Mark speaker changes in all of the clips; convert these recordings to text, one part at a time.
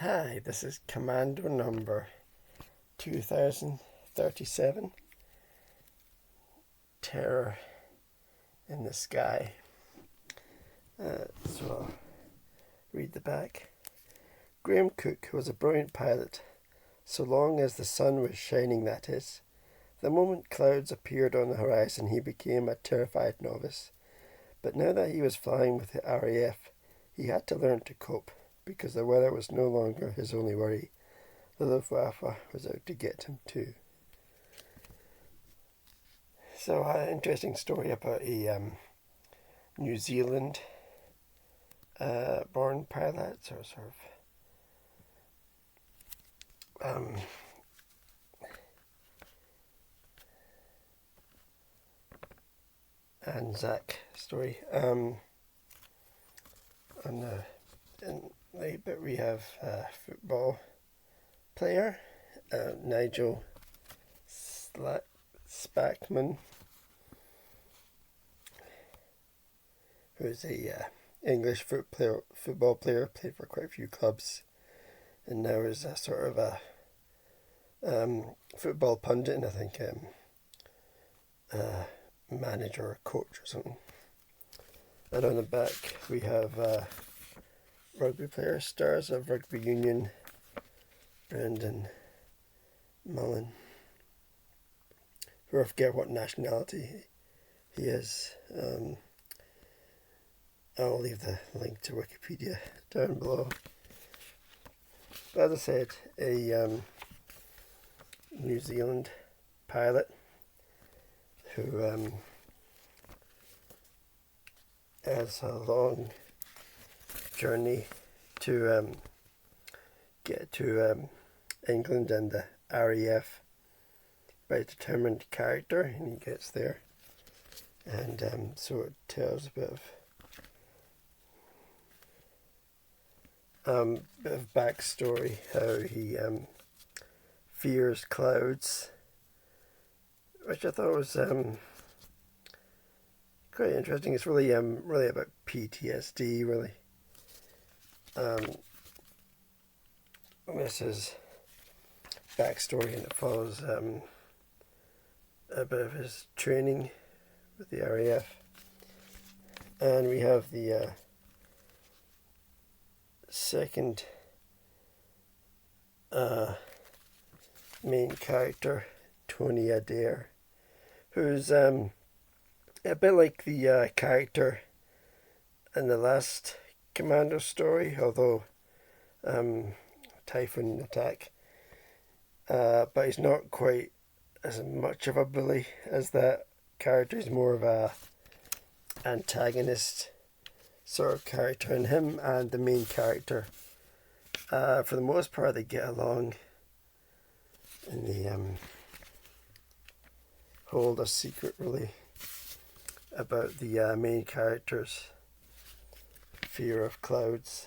Speaker 1: Hi, this is Commando number 2037. Terror in the Sky. So I'll read the back. Graham Cook was a brilliant pilot, so long as the sun was shining, that is. The moment clouds appeared on the horizon, he became a terrified novice. But now that he was flying with the RAF, he had to learn to cope, because the weather was no longer his only worry. The Luftwaffe was out to get him too. So, an interesting story about a New Zealand born pilot, Anzac story. In the bit we have a football player, Nigel Spackman, who's a English football player, played for quite a few clubs, and now is a sort of a football pundit, and I think manager or coach or something. And on the back we have rugby player, stars of rugby union, Brendan Mullen, who I forget what nationality he is. I'll leave the link to Wikipedia down below. But as I said, a New Zealand pilot who has a long journey to get to England and the RAF by a determined character, and he gets there, and so it tells a bit of backstory, how he fears clouds, which I thought was quite interesting. It's really about PTSD, really. This is backstory, and it follows a bit of his training with the RAF. And we have the second main character, Tony Adair, who's a bit like the character in the last Commando story, although Typhoon Attack, but he's not quite as much of a bully as that character. He's more of a antagonist sort of character, and him and the main character, for the most part, they get along, and they hold a secret, really, about the main character's fear of clouds.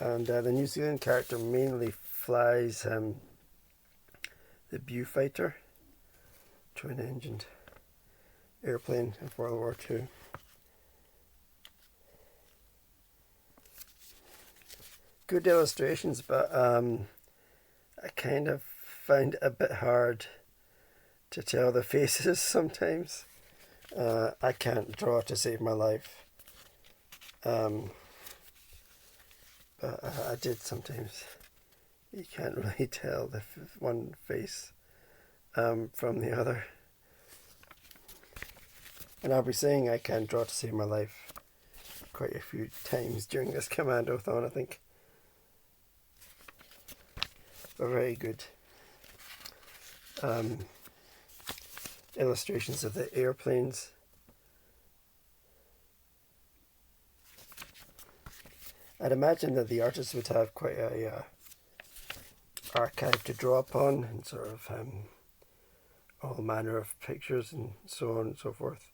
Speaker 1: And the New Zealand character mainly flies the Viewfighter, twin-engined airplane of World War II. Good illustrations, but I kind of find it a bit hard to tell the faces sometimes. I can't draw to save my life. But I did sometimes. You can't really tell the one face from the other. And I'll be saying I can't draw to save my life quite a few times during this Commando-thon, I think. But very good illustrations of the airplanes. I'd imagine that the artist would have quite a archive to draw upon, and sort of all manner of pictures and so on and so forth.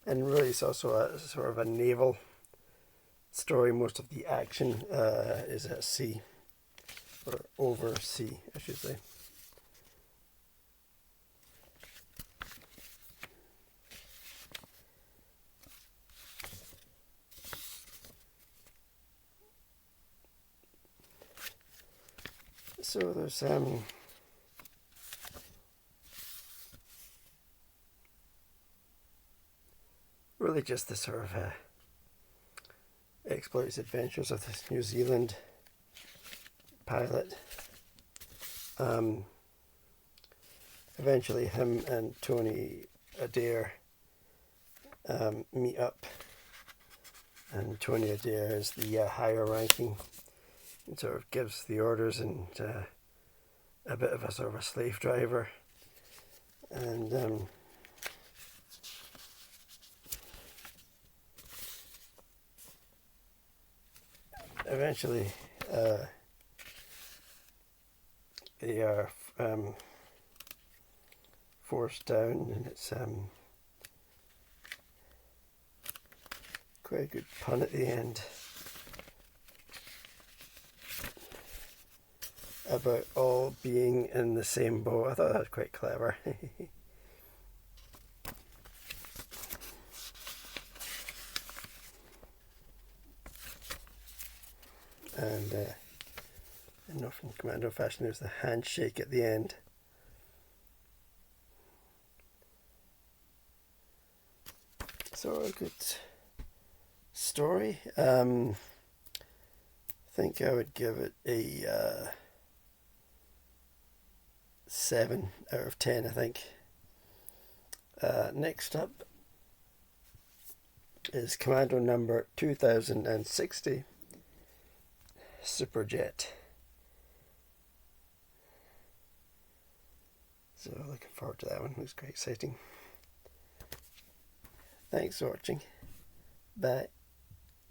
Speaker 1: And really it's also a sort of a naval story, most of the action is at sea, or over sea, I should say. So there's really just the sort of exploits, adventures of this New Zealand pilot. Eventually him and Tony Adair meet up, and Tony Adair is the higher ranking and sort of gives the orders, and a bit of a sort of a slave driver, and eventually they are forced down, and it's quite a good pun at the end about all being in the same boat. I thought that was quite clever. And in Northern Commando fashion, there's the handshake at the end. So a good story. I think I would give it a 7 out of 10, I think. Next up is Commando number 2060, Superjet. So looking forward to that one. Looks quite exciting. Thanks for watching. Bye.